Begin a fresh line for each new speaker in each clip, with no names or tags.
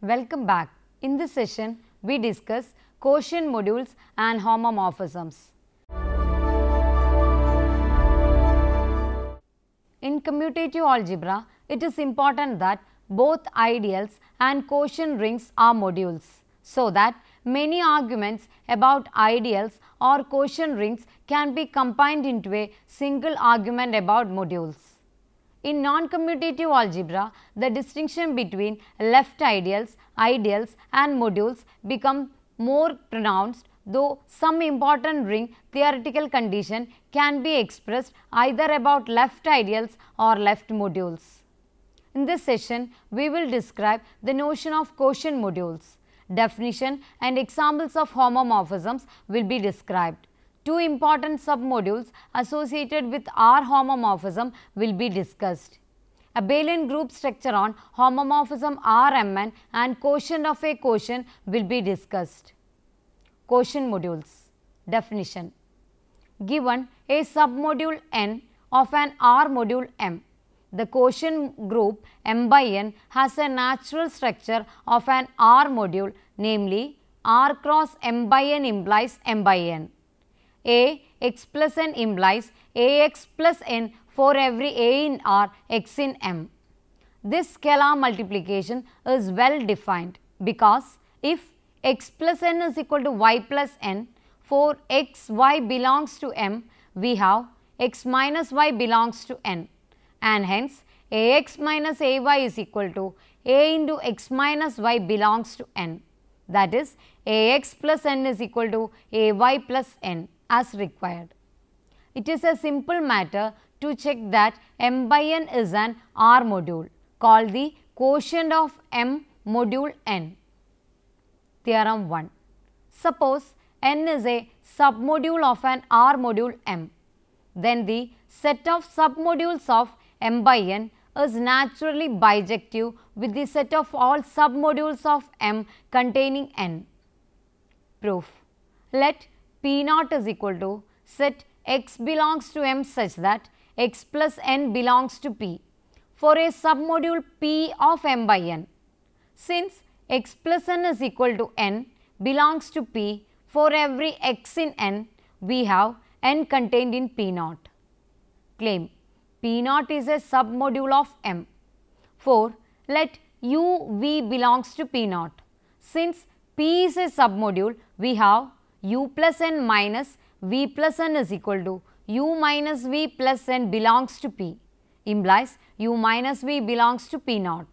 Welcome back. In this session, we discuss quotient modules and homomorphisms. In commutative algebra, it is important that both ideals and quotient rings are modules, so that many arguments about ideals or quotient rings can be combined into a single argument about modules. In non-commutative algebra, the distinction between left ideals, ideals and modules become more pronounced, though some important ring theoretical condition can be expressed either about left ideals or left modules. In this session, we will describe the notion of quotient modules. Definition and examples of homomorphisms will be described. Two important submodules associated with R homomorphism will be discussed. Abelian group structure on homomorphism Rmn and quotient of a quotient will be discussed. Quotient modules. Definition. Given a submodule n of an R module M, the quotient group M by n has a natural structure of an R module, namely R cross M by n implies M by n. X plus n implies Ax plus n for every A in R, X in M. This scalar multiplication is well defined because if x plus n is equal to y plus n, for x y belongs to M, we have x minus y belongs to n, and hence Ax minus Ay is equal to A into x minus y belongs to n, that is Ax plus n is equal to Ay plus n as required. It is a simple matter to check that M by n is an R module called the quotient of M module n. Theorem 1. Suppose n is a submodule of an R module M, then the set of submodules of M by n is naturally bijective with the set of all submodules of M containing n. Proof. Let P naught is equal to set x belongs to M such that x plus n belongs to P for a submodule P of M by n. Since x plus n is equal to n belongs to P for every x in n, we have n contained in P naught. Claim P naught is a submodule of M. 4. Let U V belongs to P naught. Since P is a submodule, we have U plus n minus V plus n is equal to U minus V plus n belongs to P, implies U minus V belongs to P naught.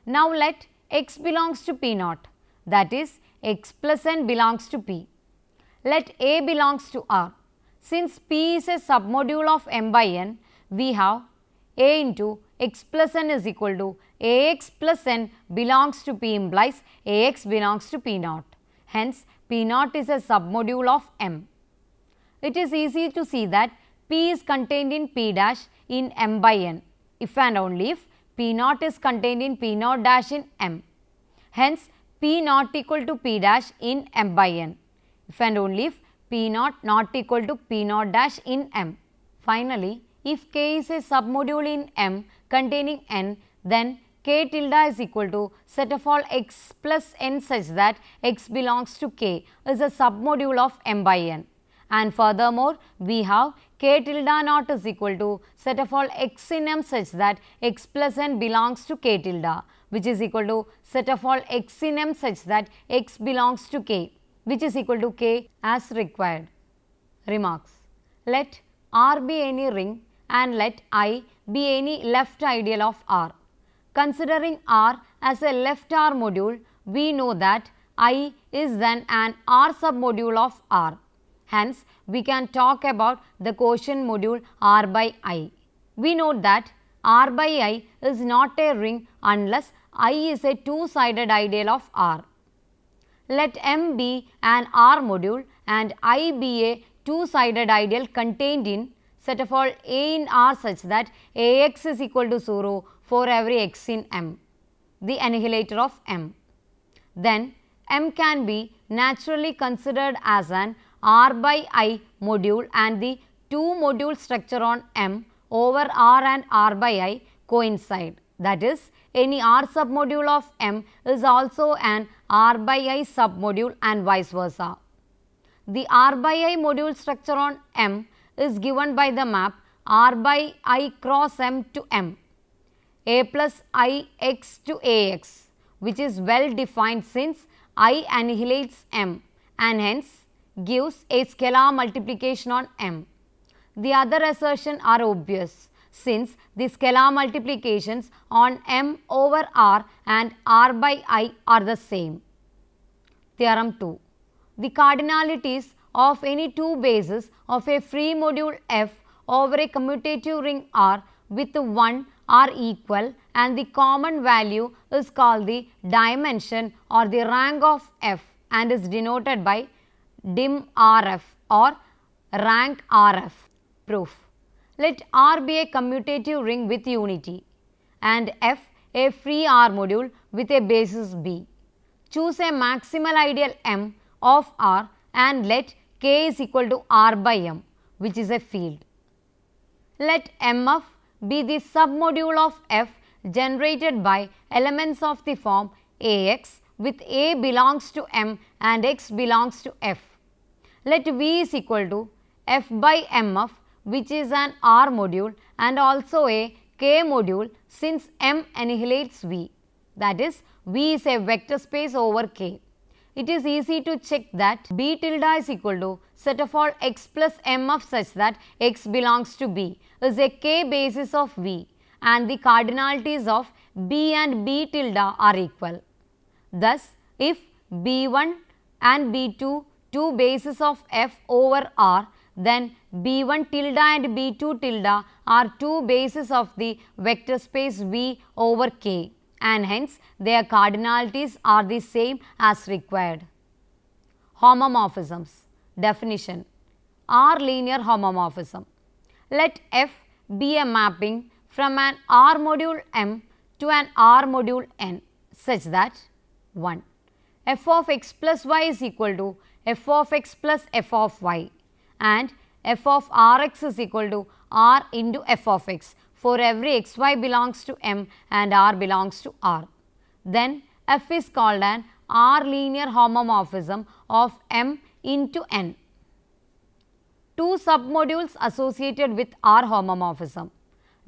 Now let x belongs to P naught, that is x plus n belongs to P. Let A belongs to R. Since P is a submodule of M by n, we have A into x plus n is equal to Ax plus n belongs to P, implies Ax belongs to P naught. Hence, P naught is a submodule of M. It is easy to see that P is contained in P dash in M by n, if and only if P naught is contained in P naught dash in M. Hence, P naught equal to P dash in M by n, if and only if P naught not equal to P naught dash in M. Finally, if K is a submodule in M containing n, then K tilde is equal to set of all x plus n such that x belongs to K is a submodule of M by n. And furthermore, we have K tilde naught is equal to set of all x in M such that x plus n belongs to K tilde, which is equal to set of all x in M such that x belongs to K, which is equal to K as required. Remarks. Let R be any ring and let I be any left ideal of R. Considering R as a left R module, we know that I is then an R submodule of R. Hence, we can talk about the quotient module R by I. We note that R by I is not a ring unless I is a two-sided ideal of R. Let M be an R module and I be a two-sided ideal contained in set of all A in R such that Ax is equal to 0 for every x in M, the annihilator of M. Then M can be naturally considered as an R by I module and the two module structure on M over R and R by I coincide. That is, any R submodule of M is also an R by I submodule and vice versa. The R by I module structure on M is given by the map R by I cross M to M, A plus I x to Ax, which is well defined since I annihilates M and hence gives a scalar multiplication on M. The other assertion are obvious since the scalar multiplications on M over R and R by I are the same. Theorem 2. The cardinalities of any two bases of a free module F over a commutative ring R with 1 are equal and the common value is called the dimension or the rank of F and is denoted by dim RF or rank RF. Proof. Let R be a commutative ring with unity and F a free R module with a basis B. Choose a maximal ideal M of R and let K is equal to R by M, which is a field. Let MF be the submodule of F generated by elements of the form Ax with A belongs to M and X belongs to F. Let V is equal to F by MF, which is an R module and also a K module since M annihilates V. That is, V is a vector space over K. It is easy to check that B tilde is equal to set of all X plus MF such that X belongs to B is a K basis of V and the cardinalities of B and B tilde are equal. Thus, if B1 and B2 two bases of F over R, then B1 tilde and B2 tilde are two bases of the vector space V over K and hence their cardinalities are the same as required. Homomorphisms. Definition. R linear homomorphism. Let F be a mapping from an R module M to an R module N such that 1. F of x plus y is equal to f of x plus f of y and f of Rx is equal to R into f of x for every xy belongs to M and R belongs to R. Then F is called an R linear homomorphism of M into N. Two submodules associated with R homomorphism.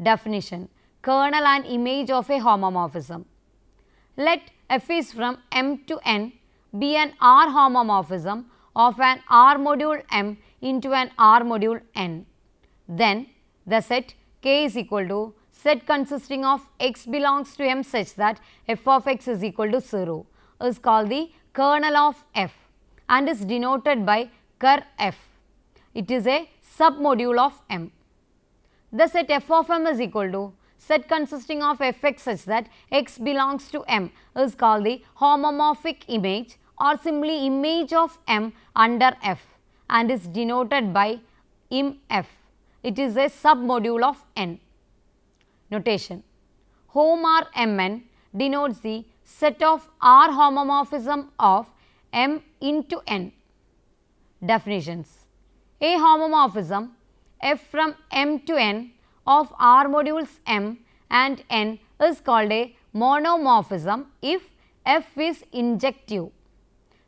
Definition. Kernel and image of a homomorphism. Let F is from M to N be an R homomorphism of an R module M into an R module N. Then the set K is equal to set consisting of x belongs to M such that f of x is equal to 0 is called the kernel of F and is denoted by ker F. It is a submodule of M. The set f of M is equal to set consisting of fx such that x belongs to M is called the homomorphic image or simply image of M under F and is denoted by imf. It is a submodule of N. Notation. Hom R Mn denotes the set of R homomorphism of M into N. Definitions. A homomorphism F from M to N of R modules M and N is called a monomorphism if F is injective,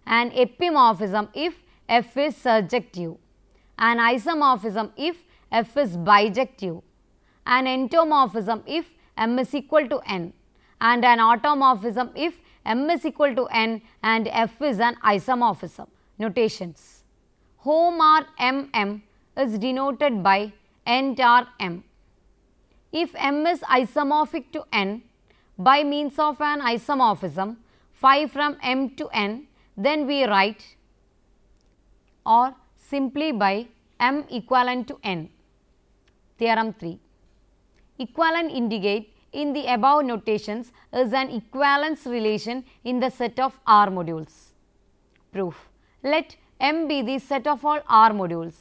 an epimorphism if F is surjective, an isomorphism if F is bijective, an entomorphism if M is equal to N, and an automorphism if M is equal to N and F is an isomorphism. Notations. Hom R MM is denoted by ent R M. If M is isomorphic to N by means of an isomorphism phi from M to N, then we write or simply by M equivalent to N. Theorem 3. Equivalent indicate in the above notations is an equivalence relation in the set of R modules. Proof. Let M be the set of all R modules.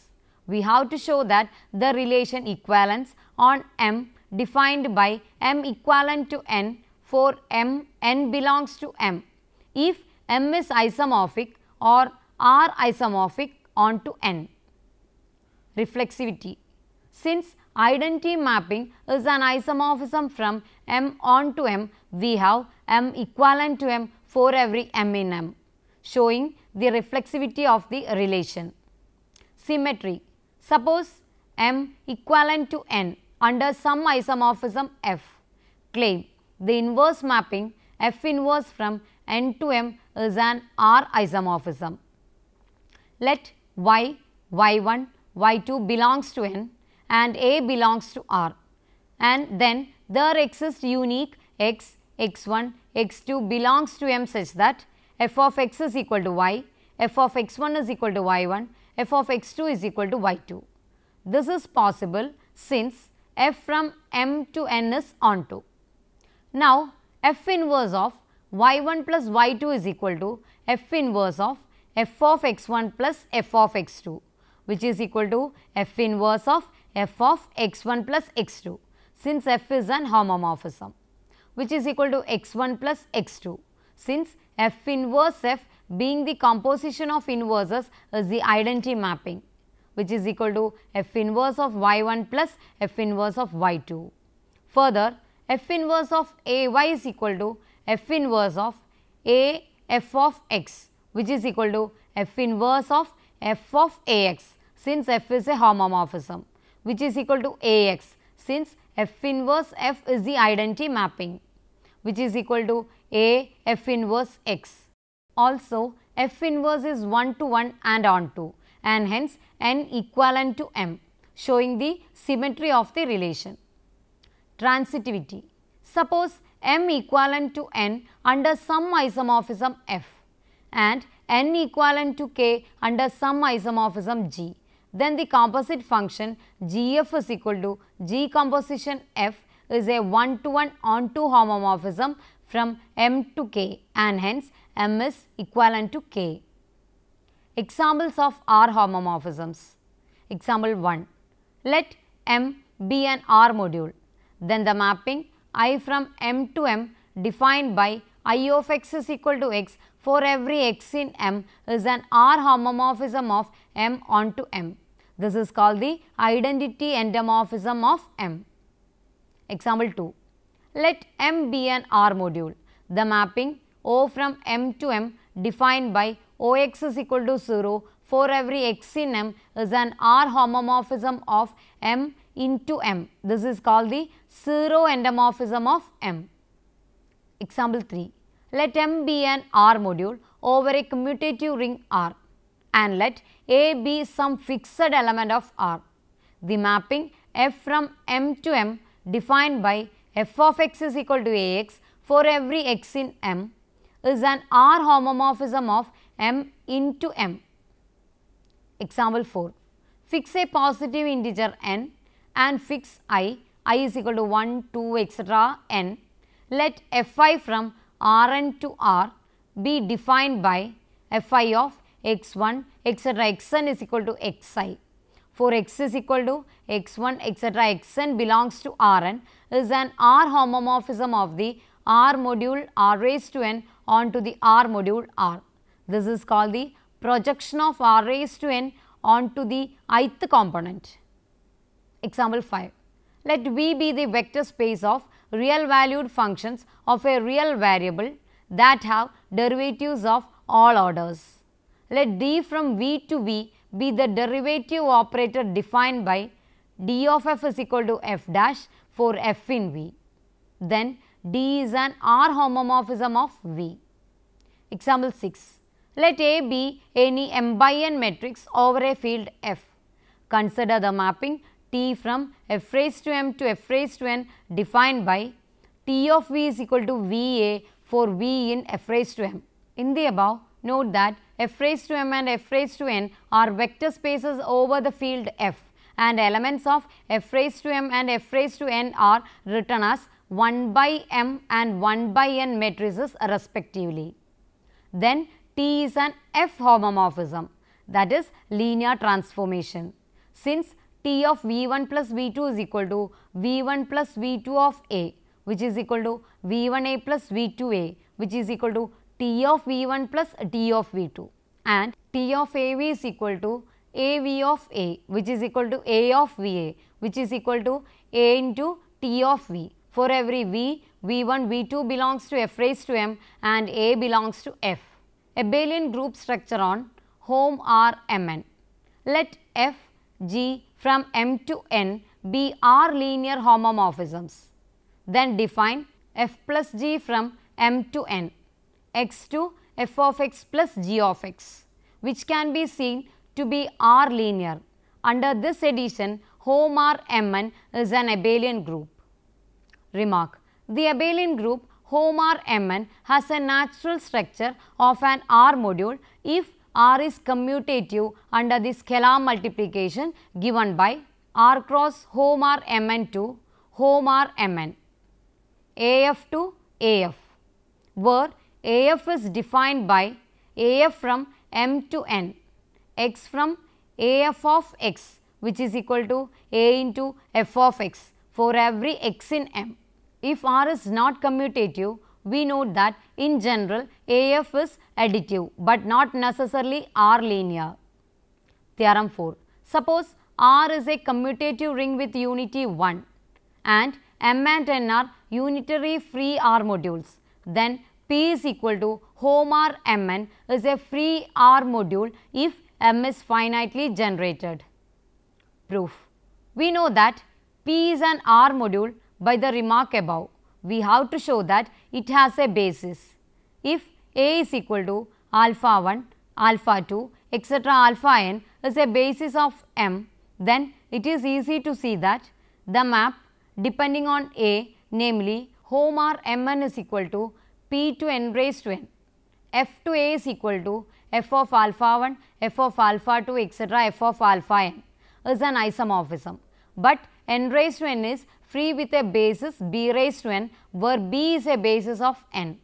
We have to show that the relation equivalence on M defined by M equivalent to N for M N belongs to M if M is isomorphic or R isomorphic onto N. Reflexivity. Since identity mapping is an isomorphism from M onto M, we have M equivalent to M for every M in M, showing the reflexivity of the relation. Symmetry. Suppose M equivalent to N under some isomorphism F. Claim the inverse mapping F inverse from N to M is an R isomorphism. Let Y, Y1, Y2 belongs to N and A belongs to R, and then there exists unique X, X1, X2 belongs to M such that f of x is equal to y, f of x1 is equal to y1, f of x2 is equal to y2. This is possible since f from M to N is onto. Now, f inverse of y1 plus y2 is equal to f inverse of f of x1 plus f of x2, which is equal to f inverse of f of x1 plus x2, since f is an homomorphism, which is equal to x1 plus x2, since f inverse f being the composition of inverses is the identity mapping, which is equal to f inverse of y1 plus f inverse of y2. Further, f inverse of ay is equal to f inverse of a f of x, which is equal to f inverse of f of ax, since f is a homomorphism, which is equal to ax, since f inverse f is the identity mapping, which is equal to a f inverse x. Also, f inverse is 1 to 1 and onto, and hence n equivalent to m, showing the symmetry of the relation. Transitivity. Suppose m equivalent to n under some isomorphism f and n equivalent to k under some isomorphism g, then the composite function gf is equal to g composition f is a 1 to 1 onto homomorphism from m to k, and hence m is equivalent to k. Examples of R homomorphisms. Example 1. Let M be an R module, then the mapping I from M to M defined by I of x is equal to x for every x in M is an R homomorphism of M onto M. This is called the identity endomorphism of M. Example 2. Let M be an R module. The mapping O from M to M defined by Ox is equal to 0 for every x in M is an R homomorphism of M into M. This is called the zero endomorphism of M. Example 3. Let M be an R module over a commutative ring R, and let A be some fixed element of R. The mapping f from M to M defined by f of x is equal to Ax for every x in M is an R homomorphism of M into M. Example 4. Fix a positive integer n and fix I is equal to 1, 2, etc. n. Let fi from Rn to R be defined by fi of x1 etc. xn is equal to xi. For x is equal to x1 etc. xn belongs to Rn is an R homomorphism of the R module R raised to n onto the R module R. This is called the projection of R raised to n onto the ith component. Example 5. Let V be the vector space of real valued functions of a real variable that have derivatives of all orders. Let D from V to V be the derivative operator defined by D of f is equal to f dash for f in V. Then D is an R homomorphism of V. Example 6. Let A be any m by n matrix over a field F. Consider the mapping T from f raised to m to f raised to n defined by T of V is equal to VA for V in f raised to m. In the above, note that f raised to m and f raised to n are vector spaces over the field F, and elements of f raised to m and f raised to n are written as 1 by m and 1 by n matrices respectively. Then T is an F homomorphism, that is linear transformation, since T of V1 plus V2 is equal to V1 plus V2 of A, which is equal to V1A plus V2A, which is equal to T of V1 plus T of V2, and T of AV is equal to AV of A, which is equal to A of VA, which is equal to A into T of V. For every V, V1, V2 belongs to F raised to M and A belongs to F. Abelian group structure on home R Mn. Let F, G from M to N be R linear homomorphisms. Then define F plus G from M to N, X to F of X plus G of X, which can be seen to be R linear. Under this addition, home R Mn is an abelian group. Remark: the abelian group home R Mn has a natural structure of an R module if R is commutative under the scalar multiplication given by R cross home R Mn to home R Mn, AF to AF, where AF is defined by AF from M to N, X from AF of X, which is equal to A into F of X for every X in M. If R is not commutative, we note that in general AF is additive but not necessarily R linear. Theorem 4. Suppose R is a commutative ring with unity 1 and M and N are unitary free R modules. Then P is equal to home R Mn is a free R module if M is finitely generated. Proof. We know that P is an R module by the remark above. We have to show that it has a basis. If A is equal to alpha 1, alpha 2, etc. alpha n is a basis of M, then it is easy to see that the map depending on A, namely home R Mn is equal to P to n raised to n. F to A is equal to f of alpha 1, f of alpha 2, etc. f of alpha n is an isomorphism, but n raised to n is free with a basis b raised to n, where b is a basis of n.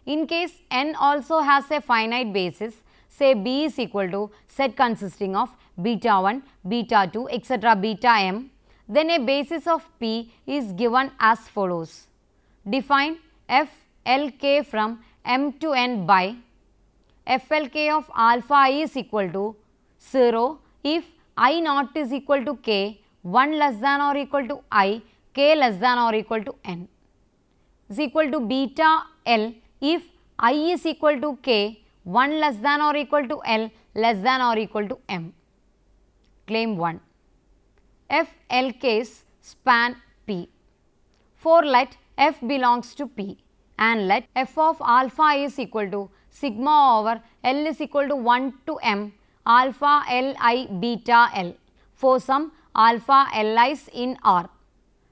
In case n also has a finite basis, say b is equal to set consisting of beta 1, beta 2, etc. beta m, then a basis of P is given as follows. Define f L k from M to N by f L k of alpha I is equal to 0 if I naught is equal to k, 1 less than or equal to I, k less than or equal to n, is equal to beta L if I is equal to k, 1 less than or equal to L less than or equal to m. Claim 1. F L k's span P. For let f belongs to P and let f of alpha I is equal to sigma over L is equal to 1 to m alpha L I beta L for some alpha Li's in R.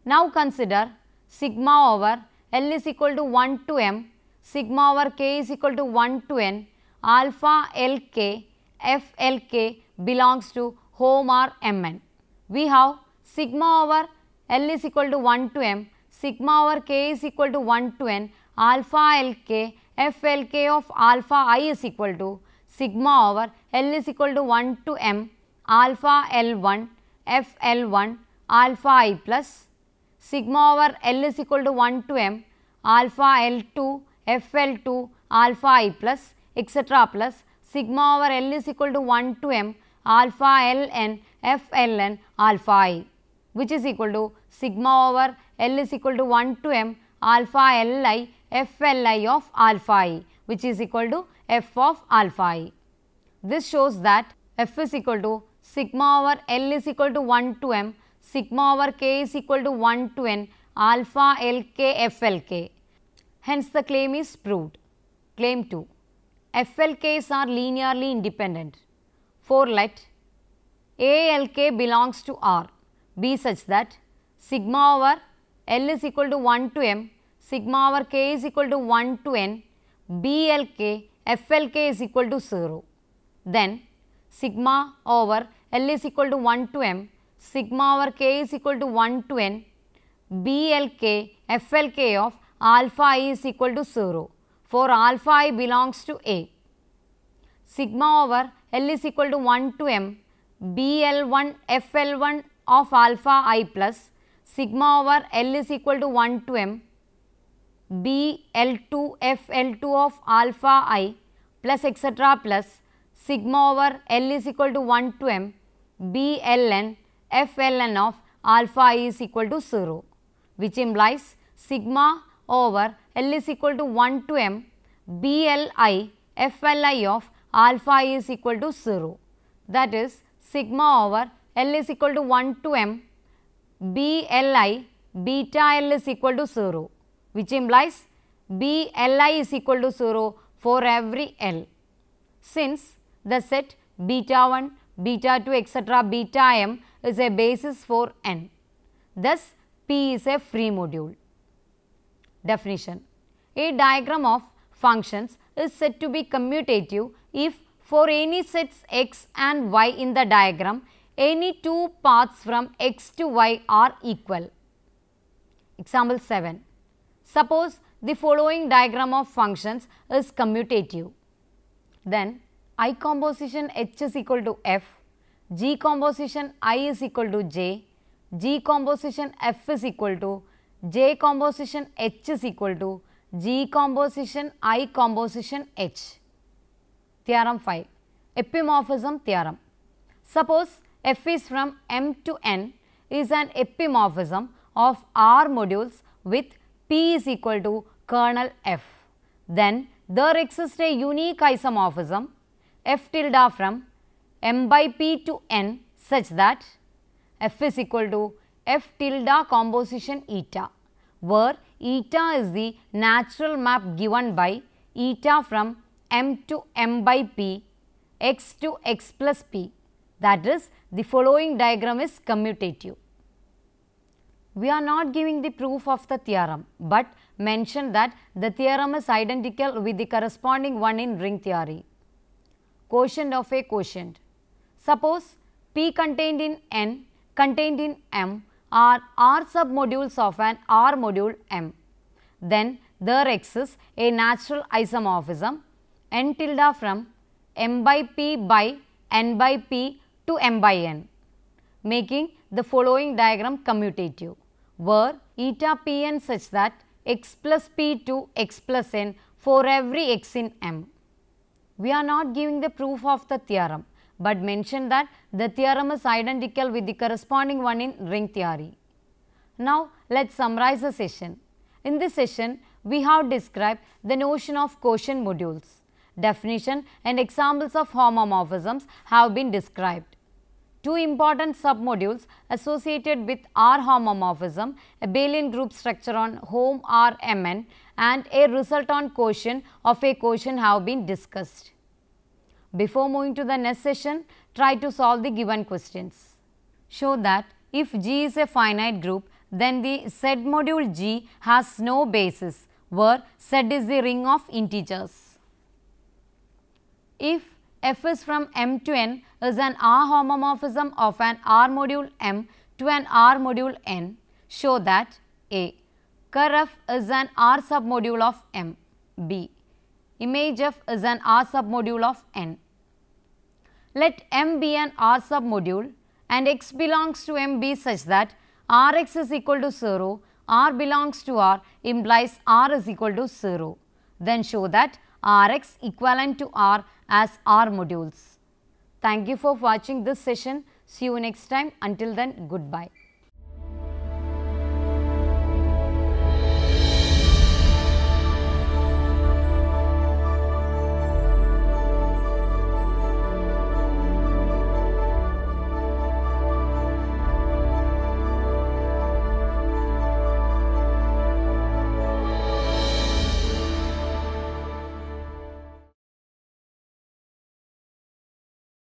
Now consider sigma over L is equal to 1 to m, sigma over k is equal to 1 to n, alpha L k, f L k belongs to home R Mn. We have sigma over L is equal to 1 to m, sigma over k is equal to 1 to n, alpha L k, f L k of alpha I is equal to sigma over L is equal to 1 to m, alpha L1, f L1, alpha I plus sigma over L is equal to 1 to m, alpha L2, f L2, alpha I plus, etc. plus sigma over L is equal to 1 to m, alpha Ln, f Ln, alpha I, which is equal to sigma over L is equal to 1 to m, alpha Li, f Li of alpha I, which is equal to f of alpha I. This shows that f is equal to sigma over L is equal to 1 to m, sigma over k is equal to 1 to n, alpha Lk f Lk. Hence the claim is proved. Claim 2. FLKs are linearly independent. For let ALK belongs to R be such that sigma over L is equal to 1 to m, sigma over k is equal to 1 to n, BLK, FLK is equal to 0. Then sigma over L is equal to 1 to m, sigma over k is equal to 1 to n, BLK, FLK of alpha I is equal to 0 for alpha I belongs to A. Sigma over L is equal to 1 to m, BL1, FL1 of alpha I plus sigma over L is equal to 1 to m, BL2, FL2 of alpha I plus etc. plus sigma over L is equal to 1 to m B ln f ln of alpha I is equal to 0, which implies sigma over L is equal to 1 to m B Li f Li of alpha I is equal to 0. That is sigma over L is equal to 1 to m B Li beta L is equal to 0, which implies B Li is equal to 0 for every L. Since the set beta 1, beta 2 etc. beta m is a basis for n, thus P is a free module. Definition: a diagram of functions is said to be commutative if for any sets x and y in the diagram, any two paths from x to y are equal. Example 7. Suppose the following diagram of functions is commutative. Then I composition H is equal to F, G composition I is equal to J, G composition F is equal to J composition H is equal to G composition I composition H. Theorem 5. Epimorphism theorem. Suppose F is from M to N is an epimorphism of R modules with P is equal to kernel F. Then there exists a unique isomorphism F tilde from M by P to N such that F is equal to F tilde composition eta, where eta is the natural map given by eta from M to M by P, x to x plus P. That is, the following diagram is commutative. We are not giving the proof of the theorem, but mention that the theorem is identical with the corresponding one in ring theory. Quotient of a quotient. Suppose P contained in N contained in M are R submodules of an R module M. Then there exists a natural isomorphism N tilde from M by P by N by P to M by N, making the following diagram commutative, where eta Pn such that x plus P to x plus N for every x in M. We are not giving the proof of the theorem, but mention that the theorem is identical with the corresponding one in ring theory. Now, let us summarize the session. In this session, we have described the notion of quotient modules. Definition and examples of homomorphisms have been described. Two important submodules associated with R homomorphism, abelian group structure on home R Mn and a resultant quotient of a quotient have been discussed. Before moving to the next session, try to solve the given questions. Show that if G is a finite group, then the Z module G has no basis, where Z is the ring of integers. If F is from M to N is an R homomorphism of an R module M to an R module N, show that A. Ker F is an R submodule of M. B. Image F is an R submodule of N. Let M be an R submodule and X belongs to M be such that Rx is equal to 0, R belongs to R implies R is equal to 0. Then show that Rx equivalent to R as R modules. Thank you for watching this session. See you next time. Until then, goodbye.